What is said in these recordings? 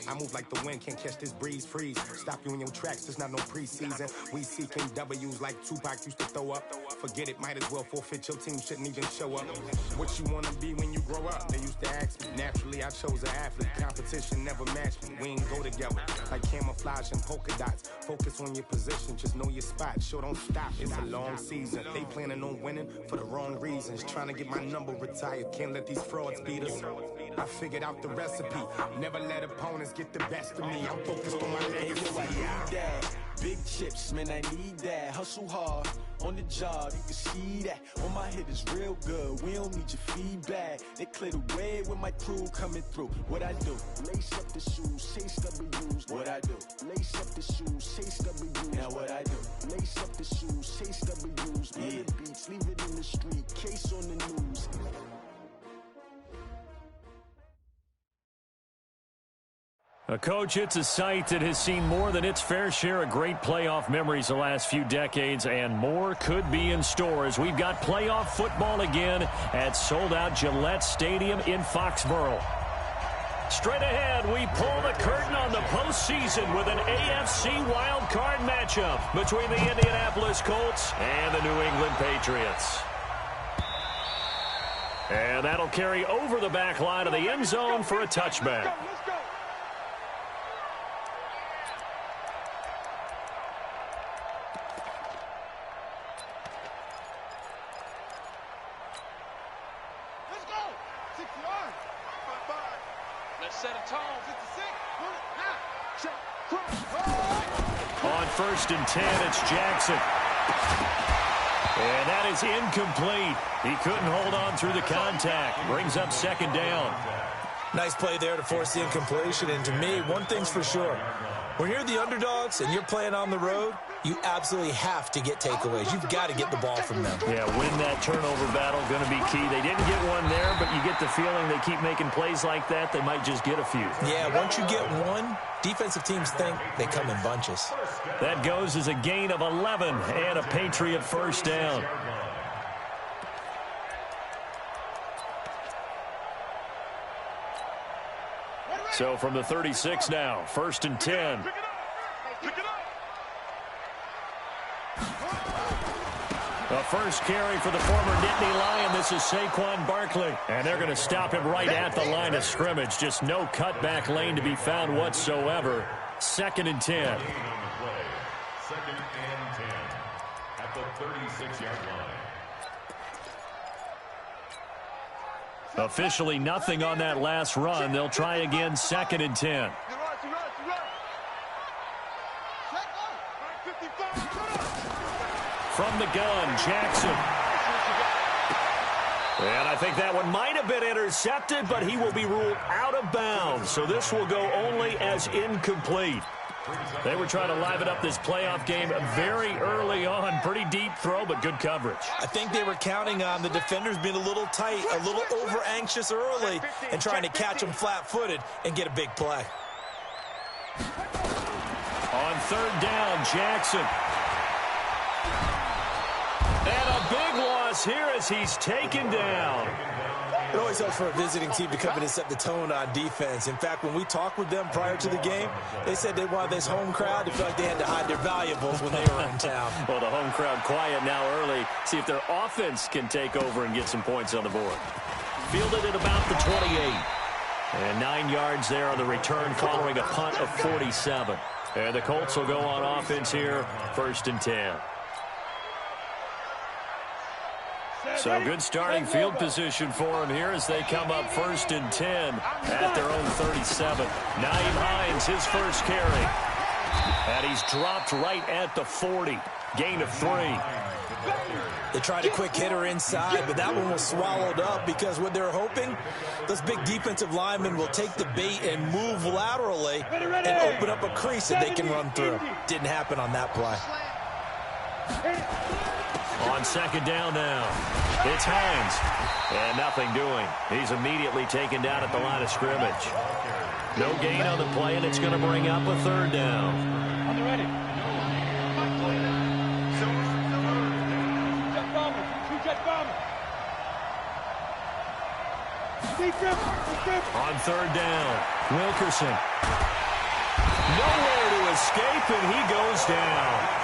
I move like the wind, can't catch this breeze, freeze. Stop you in your tracks, there's not no preseason. We seeking W's like Tupac used to throw up. Forget it, might as well forfeit, your team shouldn't even show up. What you wanna be when you grow up? They used to ask me. Naturally, I chose an athlete. Competition never matched me. We ain't go together like camouflage and polka dots. Focus on your position, just know your spot. Sure, don't stop, it's a long season. They planning on winning for the wrong reasons. Trying to get my number retired, can't let these frauds beat us. I figured out the recipe. Never let opponents get the best of me. I'm focused on my legacy. Big chips, man, I need that. Hustle hard on the job, you can see that. On my head is real good, we don't need your feedback. They clear the way with my crew coming through. What I do? Lace up the shoes, chase W's. What I do? Lace up the shoes, chase W's. Now what I do? Lace up the shoes, chase W's. Yeah. Beats, leave it in the street, case on the news. A coach, it's a site that has seen more than its fair share of great playoff memories the last few decades, and more could be in store as we've got playoff football again at sold-out Gillette Stadium in Foxborough. Straight ahead, we pull the curtain on the postseason with an AFC wildcard matchup between the Indianapolis Colts and the New England Patriots. And that'll carry over the back line of the end zone for a touchback. On 1st and 10, it's Jackson. And that is incomplete. He couldn't hold on through the contact. Brings up 2nd down. Nice play there to force the incompletion. And to me, one thing's for sure. When you're the underdogs and you're playing on the road, you absolutely have to get takeaways. You've got to get the ball from them. Yeah, win that turnover battle, going to be key. They didn't get one there, but you get the feeling they keep making plays like that, they might just get a few. Yeah, once you get one, defensive teams think they come in bunches. That goes as a gain of 11 and a Patriot 1st down. So from the 36 now, 1st and 10. A first carry for the former Nittany Lion. This is Saquon Barkley. And they're going to stop him right at the line of scrimmage. Just no cutback lane to be found whatsoever. 2nd and 10. 2nd and 10 at the 36-yard line. Officially nothing on that last run. They'll try again, 2nd and 10. From the gun, Jackson. And I think that one might have been intercepted, but he will be ruled out of bounds. So this will go only as incomplete. They were trying to liven up this playoff game very early on. Pretty deep throw, but good coverage. I think they were counting on the defenders being a little tight, a little over-anxious early, and trying to catch them flat-footed and get a big play. On 3rd down, Jackson. And a big loss here as he's taken down. It always helps for a visiting team to come in and set the tone on defense. In fact, when we talked with them prior to the game, they said they wanted this home crowd to feel like they had to hide their valuables when they were in town. Well, the home crowd quiet now early. See if their offense can take over and get some points on the board. Fielded at about the 28. And 9 yards there on the return following a punt of 47. And the Colts will go on offense here, 1st and 10. So good starting field position for him here as they come up 1st and 10 at their own 37. Nyheim Hines, his first carry. And he's dropped right at the 40. Gain of 3. They tried a quick hitter inside, but that one was swallowed up because what they're hoping, those big defensive linemen will take the bait and move laterally and open up a crease that they can run through. Didn't happen on that play. On 2nd down now, it's Hines. And nothing doing. He's immediately taken down at the line of scrimmage. No gain on the play, and it's going to bring up a 3rd down. On the ready. On 3rd down, Wilkerson. Nowhere to escape, and he goes down.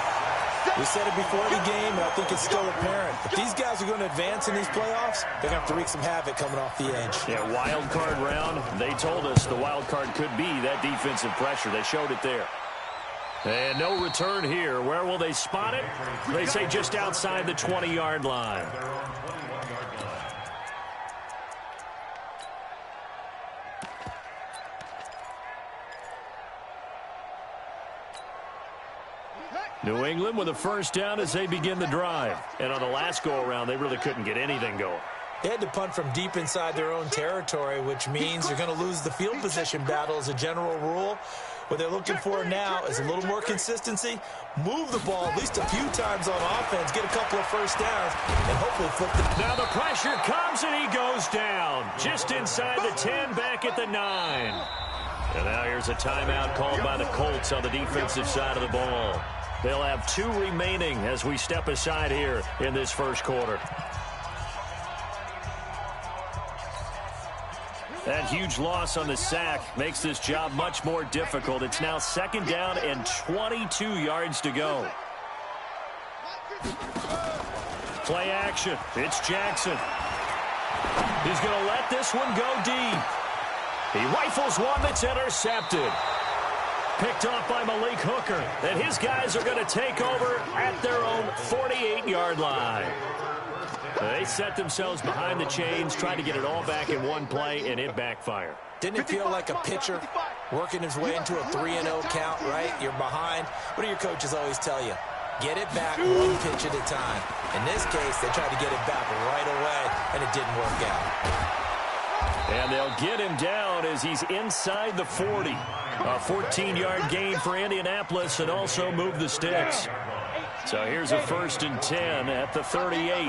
We said it before the game, and I think it's still apparent. If these guys are going to advance in these playoffs, they're going to have to wreak some havoc coming off the edge. Yeah, wild card round. They told us the wild card could be that defensive pressure. They showed it there. And no return here. Where will they spot it? They say just outside the 20-yard line. New England with a first down as they begin the drive. And on the last go-around, they really couldn't get anything going. They had to punt from deep inside their own territory, which means you're going to lose the field position battle as a general rule. What they're looking for now is a little more consistency, move the ball at least a few times on offense, get a couple of first downs, and hopefully flip the... Now the pressure comes, and he goes down. Just inside the 10, back at the 9. And now here's a timeout called by the Colts on the defensive side of the ball. They'll have 2 remaining as we step aside here in this first quarter. That huge loss on the sack makes this job much more difficult. It's now second down and 22 yards to go. Play action. It's Jackson. He's going to let this one go deep. He rifles one that's intercepted. Picked off by Malik Hooker. And his guys are going to take over at their own 48-yard line. They set themselves behind the chains, trying to get it all back in one play, and it backfired. Didn't it feel like a pitcher working his way into a 3-0 count, right? You're behind. What do your coaches always tell you? Get it back one pitch at a time. In this case, they tried to get it back right away, and it didn't work out. And they'll get him down as he's inside the 40. A 14-yard gain for Indianapolis, and also move the sticks. So here's a 1st and 10 at the 38.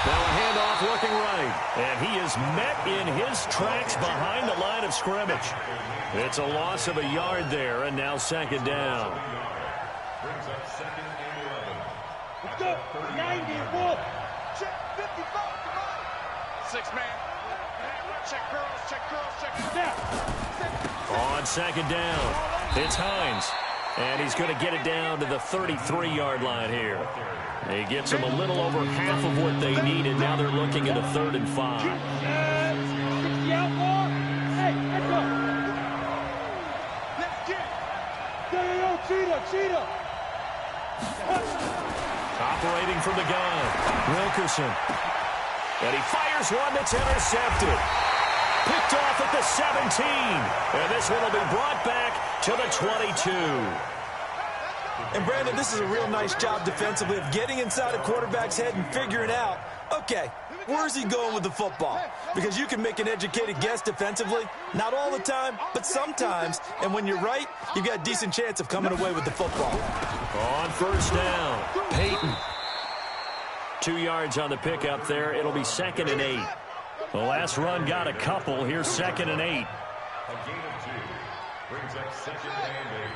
Now a handoff looking right. And he is met in his tracks behind the line of scrimmage. It's a loss of a yard there, and now second down. Brings up 2nd and 11. Let's go. 91. Check 55. Come on. 6-man. Check girls. Check girls. Check now. On second down, it's Hines. And he's going to get it down to the 33-yard line here. He gets them a little over half of what they needed. Now they're looking at a 3rd and 5. 60 out more. Hey, let's go. Let's get it. Cheetah. Operating from the gun, Wilkerson. And he fires one that's intercepted. Picked off at the 17. And this one will be brought back to the 22. And, Brandon, this is a real nice job defensively of getting inside a quarterback's head and figuring out, okay, where's he going with the football? Because you can make an educated guess defensively. Not all the time, but sometimes. And when you're right, you've got a decent chance of coming away with the football. On first down, Peyton. 2 yards on the pickup there. It'll be 2nd and 8. The last run got a couple. Here's 2nd and 8. A gain of 2. Brings up 2nd and 8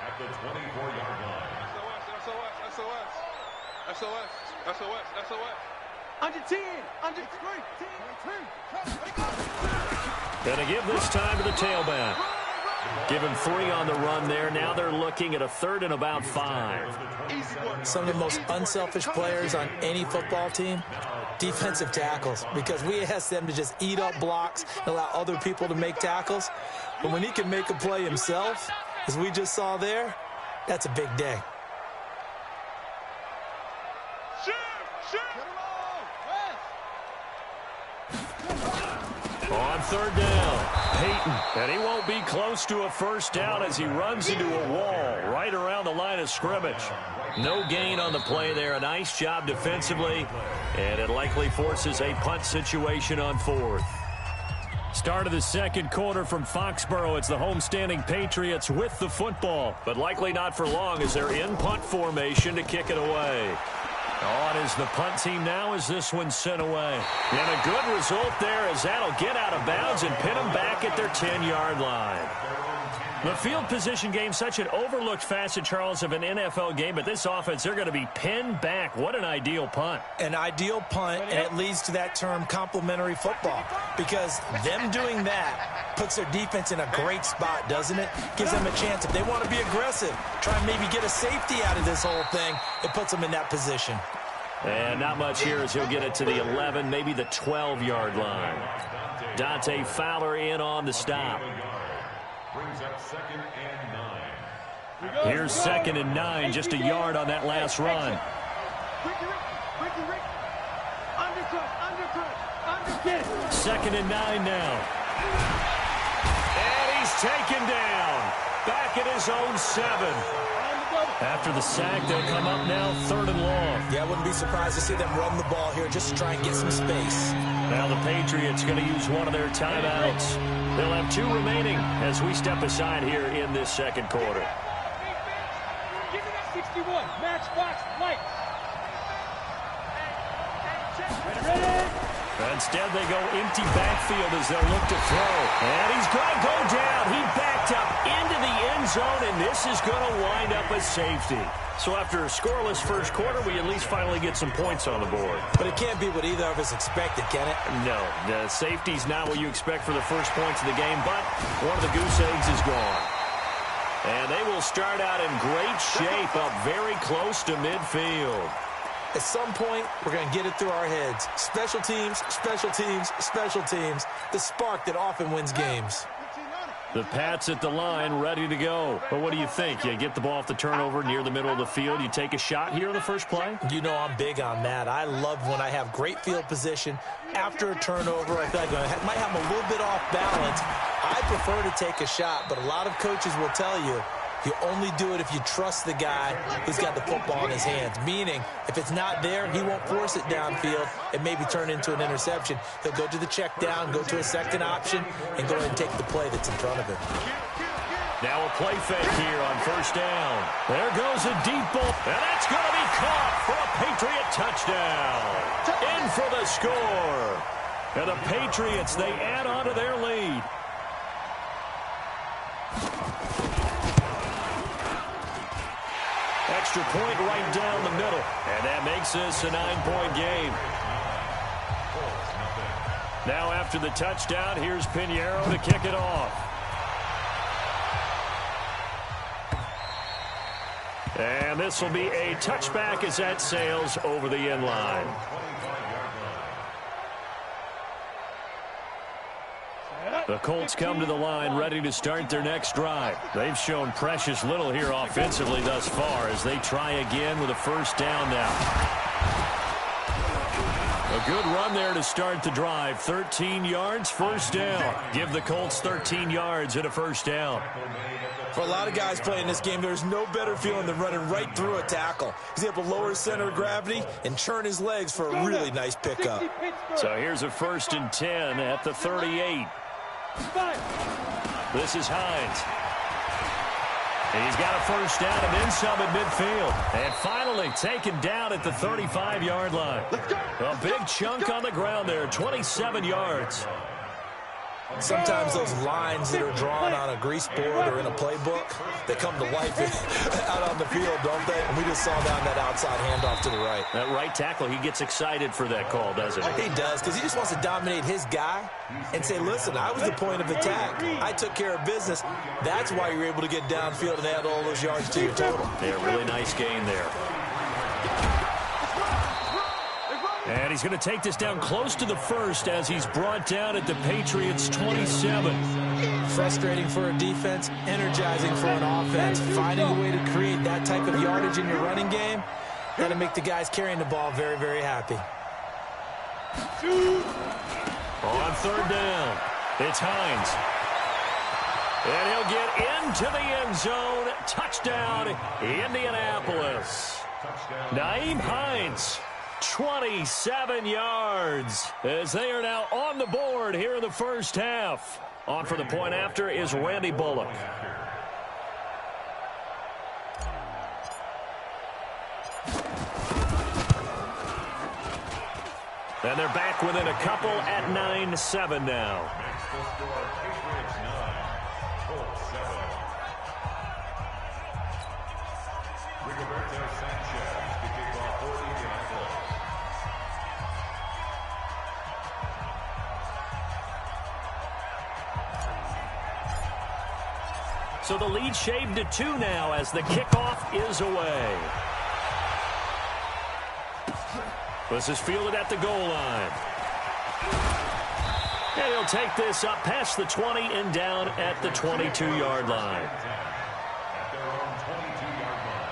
at the 24-yard line. SOS. Under 10. Under 3. Gonna give this time to the tailback. Give him 3 on the run there. Now they're looking at a 3rd and about 5. Some of the most unselfish players on any football team, defensive tackles, because we ask them to just eat up blocks and allow other people to make tackles. But when he can make a play himself, as we just saw there, that's a big day. On 3rd down, Peyton. And he won't be close to a first down as he runs into a wall right around the line of scrimmage. No gain on the play there. A nice job defensively. And it likely forces a punt situation on 4th. Start of the second quarter from Foxborough. It's the homestanding Patriots with the football. But likely not for long as they're in punt formation to kick it away. On is the punt team now as this one's sent away. And a good result there as that'll get out of bounds and pin them back at their 10-yard line. The field position game, such an overlooked facet, Charles, of an NFL game, but this offense, they're going to be pinned back. What an ideal punt. An ideal punt, and it leads to that term complementary football, because them doing that puts their defense in a great spot, doesn't it? Gives them a chance. If they want to be aggressive, try and maybe get a safety out of this whole thing, it puts them in that position. And not much here as he'll get it to the 11, maybe the 12-yard line. Dante Fowler in on the stop. Brings up 2nd and 9. Here's 2nd and 9, just a yard on that last run. Second and 9 now. And he's taken down. Back at his own 7. After the sack, they'll come up now 3rd and long. Yeah, I wouldn't be surprised to see them run the ball here just to try and get some space. Now the Patriots going to use one of their timeouts. They'll have 2 remaining as we step aside here in this second quarter. Give me that 61. Matchbox lights. Ready? Instead, they go empty backfield as they'll look to throw. And he's going to go down. He backed up into the end zone, and this is going to wind up a safety. So after a scoreless first quarter, we at least finally get some points on the board. But it can't be what either of us expected, can it? No, the safety's not what you expect for the first points of the game, but one of the goose eggs is gone. And they will start out in great shape, up very close to midfield. At some point, we're going to get it through our heads. Special teams, special teams, special teams. The spark that often wins games. The Pats at the line, ready to go. But what do you think? You get the ball off the turnover near the middle of the field. You take a shot here on the first play? You know I'm big on that. I love when I have great field position. After a turnover, I feel like I might have a little bit off balance. I prefer to take a shot, but a lot of coaches will tell you, you only do it if you trust the guy who's got the football in his hands. Meaning, if it's not there, he won't force it downfield and maybe turn into an interception. He'll go to the check down, go to a second option, and go ahead and take the play that's in front of him. Now a play fake here on first down. There goes a deep ball, and that's going to be caught for a Patriot touchdown. In for the score. And the Patriots, they add on to their lead. Extra point right down the middle. And that makes this a 9-point game. Now after the touchdown, here's Pinheiro to kick it off. And this will be a touchback as that sails over the end line. The Colts come to the line ready to start their next drive. They've shown precious little here offensively thus far as they try again with a first down now. A good run there to start the drive. 13 yards, first down. Give the Colts 13 yards and a first down. For a lot of guys playing this game, there's no better feeling than running right through a tackle. He's able to lower his center of gravity and churn his legs for a really nice pickup. So here's a 1st and 10 at the 38. This is Hines. He's got a first down and then some at midfield. And finally taken down at the 35-yard line. A big chunk on the ground there, 27 yards. Sometimes those lines that are drawn on a grease board or in a playbook, they come to life out on the field, don't they? And we just saw down that outside handoff to the right. That right tackle, he gets excited for that call, doesn't he? He does, because he just wants to dominate his guy and say, listen, I was the point of attack. I took care of business. That's why you're able to get downfield and add all those yards to your total. Yeah, really nice gain there. And he's going to take this down close to the first as he's brought down at the Patriots' 27. Frustrating for a defense, energizing for an offense. Finding a way to create that type of yardage in your running game, that'll make the guys carrying the ball very, very happy. On third down, it's Hines. And he'll get into the end zone. Touchdown, Indianapolis. Nyheim Hines. 27 yards as they are now on the board here in the first half. On for the point after is Randy Bullock. And they're back within a couple at 9-7 now. So the lead shaved to 2 now as the kickoff is away. This is fielded at the goal line. And he'll take this up past the 20 and down at the 22-yard line. At their own 22-yard line.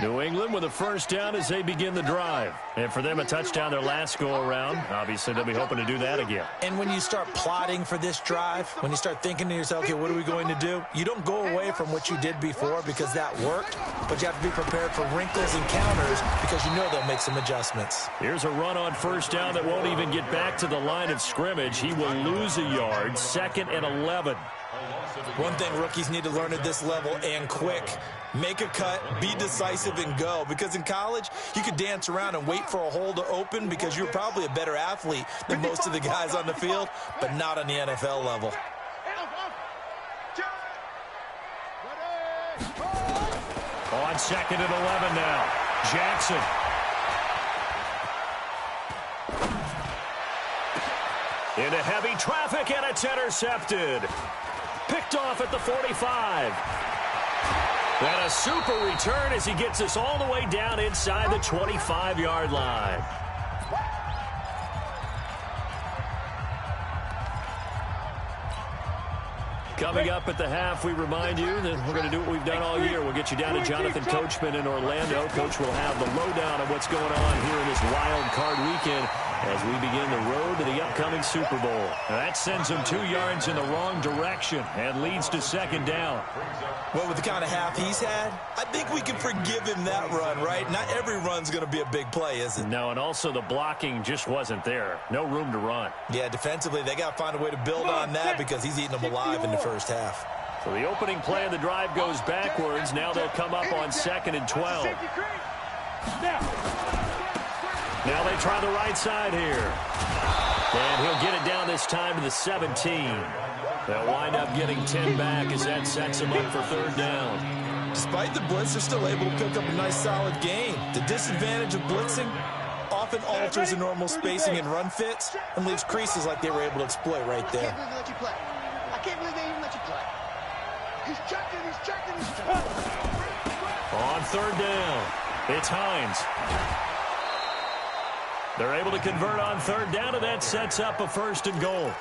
New England with a first down as they begin the drive. And for them, a touchdown their last go-around. Obviously, they'll be hoping to do that again. And when you start plotting for this drive, when you start thinking to yourself, okay, what are we going to do? You don't go away from what you did before because that worked, but you have to be prepared for wrinkles and counters because you know they'll make some adjustments. Here's a run on first down that won't even get back to the line of scrimmage. He will lose a yard, 2nd and 11. One thing rookies need to learn at this level and quick. Make a cut, be decisive, and go. Because in college, you could dance around and wait for a hole to open because you're probably a better athlete than most of the guys on the field, but not on the NFL level. On 2nd and 11 now. Jackson. Into heavy traffic, and it's intercepted. Picked off at the 45. And a super return as he gets us all the way down inside the 25-yard line. Coming up at the half, we remind you that we're going to do what we've done all year. We'll get you down to Jonathan Coachman in Orlando. Coach will have the lowdown of what's going on here in this wild card weekend as we begin the road to the upcoming Super Bowl. Now that sends them 2 yards in the wrong direction and leads to 2nd down. Well, with the kind of half he's had, I think we can forgive him that run, right? Not every run's going to be a big play, is it? No, and also the blocking just wasn't there. No room to run. Yeah, defensively, they got to find a way to build on that because he's eating them alive in the first half. So the opening play of the drive goes backwards. Now they'll come up on 2nd and 12. Now they try the right side here. And he'll get it down this time to the 17. They'll wind up getting 10 back as that sets him up for 3rd down. Despite the blitz, they're still able to pick up a nice solid gain. The disadvantage of blitzing often alters the normal spacing and run fits and leaves creases like they were able to exploit right there. I can't believe they even let you play. He's checking. On 3rd down, it's Hines. They're able to convert on 3rd down, and that sets up a 1st and goal.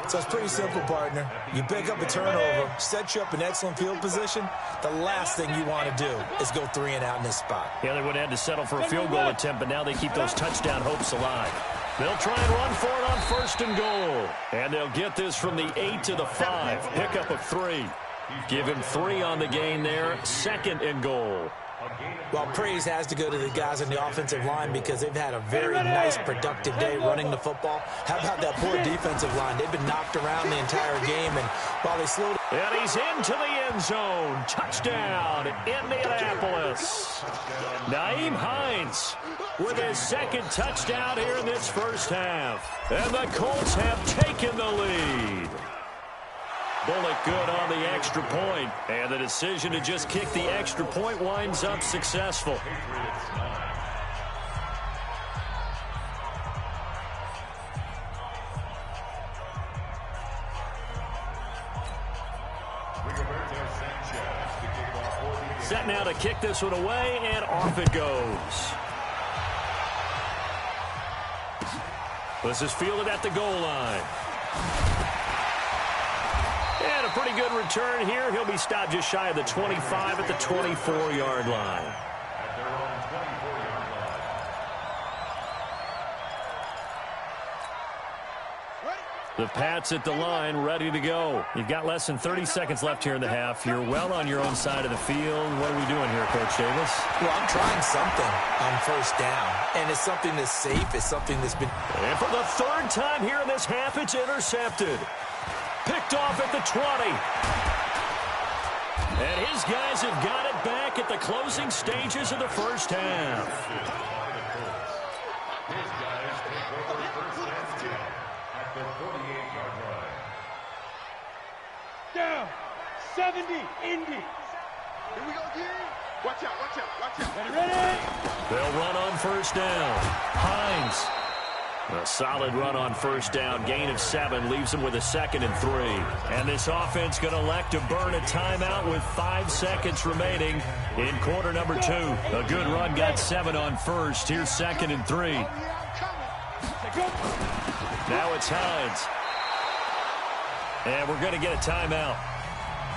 So it's pretty simple, partner. You pick up a turnover, set you up in excellent field position. The last thing you want to do is go 3 and out in this spot. Yeah, they would have had to settle for a field goal attempt, but now they keep those touchdown hopes alive. They'll try and run for it on 1st and goal. And they'll get this from the 8 to the 5. Pickup of 3. Give him 3 on the gain there. 2nd and goal. Well, praise has to go to the guys on the offensive line because they've had a very nice, productive day running the football. How about that poor defensive line? They've been knocked around the entire game, and while they slowed... And he's into the end zone. Touchdown, Indianapolis. Naeem Hines with his 2nd touchdown here in this first half. And the Colts have taken the lead. Bullock good on the extra point, and the decision to just kick the extra point winds up successful. Set now to kick this one away, and off it goes. This is fielded at the goal line. And a pretty good return here. He'll be stopped just shy of the 25 at the 24-yard line. At their own 24-yard line. The Pats at the line, ready to go. You've got less than 30 seconds left here in the half. You're well on your own side of the field. What are we doing here, Coach Davis? Well, I'm trying something on 1st down, and it's something that's safe. It's something that's been... And for the 3rd time here in this half, it's intercepted. Picked off at the 20. And his guys have got it back at the closing stages of the first half. His guys take over 1st and 10 at the 48-yard line. Down. 70. Indy. Here we go again. Watch out, watch out, watch out. Ready? They'll run on first down. Hines. A solid run on first down. Gain of 7 leaves them with a 2nd and 3. And this offense going to elect to burn a timeout with 5 seconds remaining in quarter number 2. A good run got 7 on first. Here's 2nd and 3. Now it's Hines. And we're going to get a timeout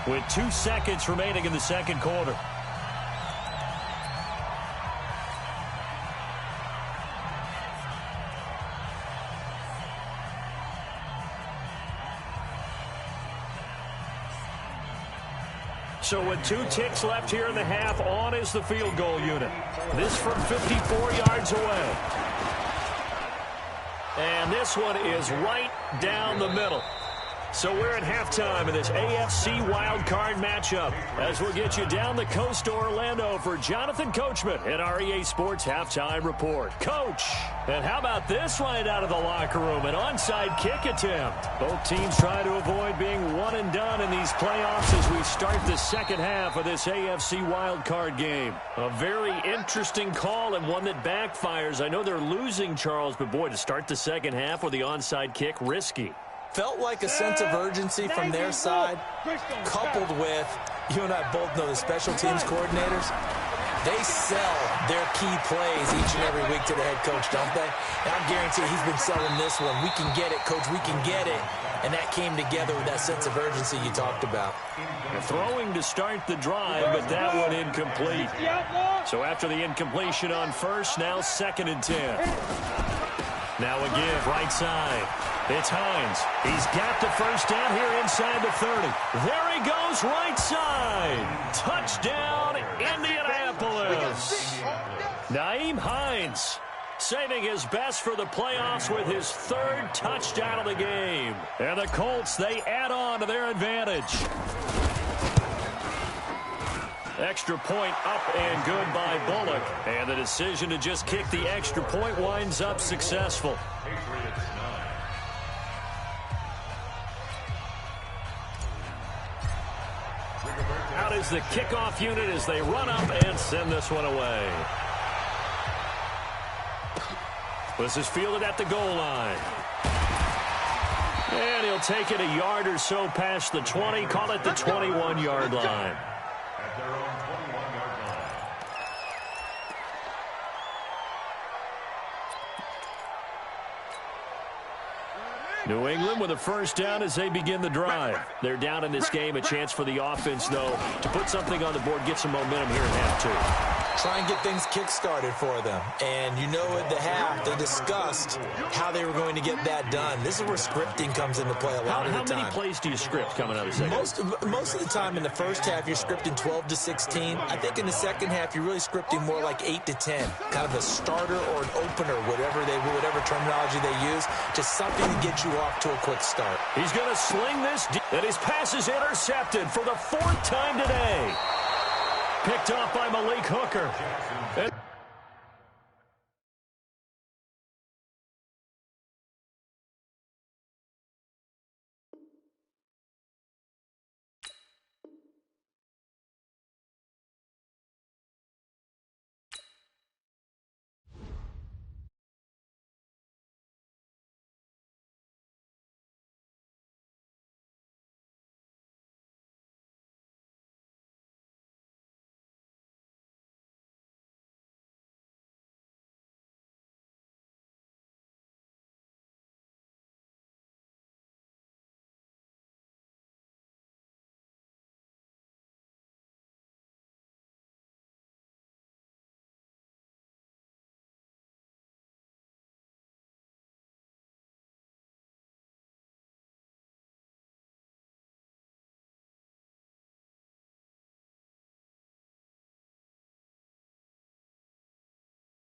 with 2 seconds remaining in the second quarter. So with 2 ticks left here in the half, on is the field goal unit. This from 54 yards away. And this one is right down the middle. So we're at halftime in this AFC wildcard matchup as we'll get you down the coast to Orlando for Jonathan Coachman at our EA Sports Halftime Report. Coach, and how about this right out of the locker room? An onside kick attempt. Both teams try to avoid being one and done in these playoffs as we start the second half of this AFC wildcard game. A very interesting call and one that backfires. I know they're losing, Charles, but boy, to start the second half with the onside kick, risky. Felt like a sense of urgency from their side, coupled with, you and I both know the special teams coordinators, they sell their key plays each and every week to the head coach, don't they? And I guarantee he's been selling this one. We can get it, coach, we can get it. And that came together with that sense of urgency you talked about. Throwing to start the drive, but that one incomplete. So after the incompletion on first, now 2nd and 10. Now a give, right side. It's Hines. He's got the first down here inside the 30. There he goes, right side. Touchdown, Indianapolis. Nyheim Hines saving his best for the playoffs with his 3rd touchdown of the game. And the Colts, they add on to their advantage. Extra point up and good by Bullock. And the decision to just kick the extra point winds up successful. Out is the kickoff unit as they run up and send this one away. This is fielded at the goal line. And he'll take it a yard or so past the 20, call it the 21-yard line. At their own 21-yard line. New England with a first down as they begin the drive. They're down in this game. A chance for the offense, though, to put something on the board, get some momentum here in half 2. Try and get things kick-started for them. And you know at the half, they discussed how they were going to get that done. This is where scripting comes into play a lot of the time. How many plays do you script coming out of the second? Most of the time in the first half, you're scripting 12 to 16. I think in the second half, you're really scripting more like 8 to 10. Kind of a starter or an opener, whatever terminology they use. Just something to get you off to a quick start. He's going to sling this, and his pass is intercepted for the 4th time today. Picked off by Malik Hooker. And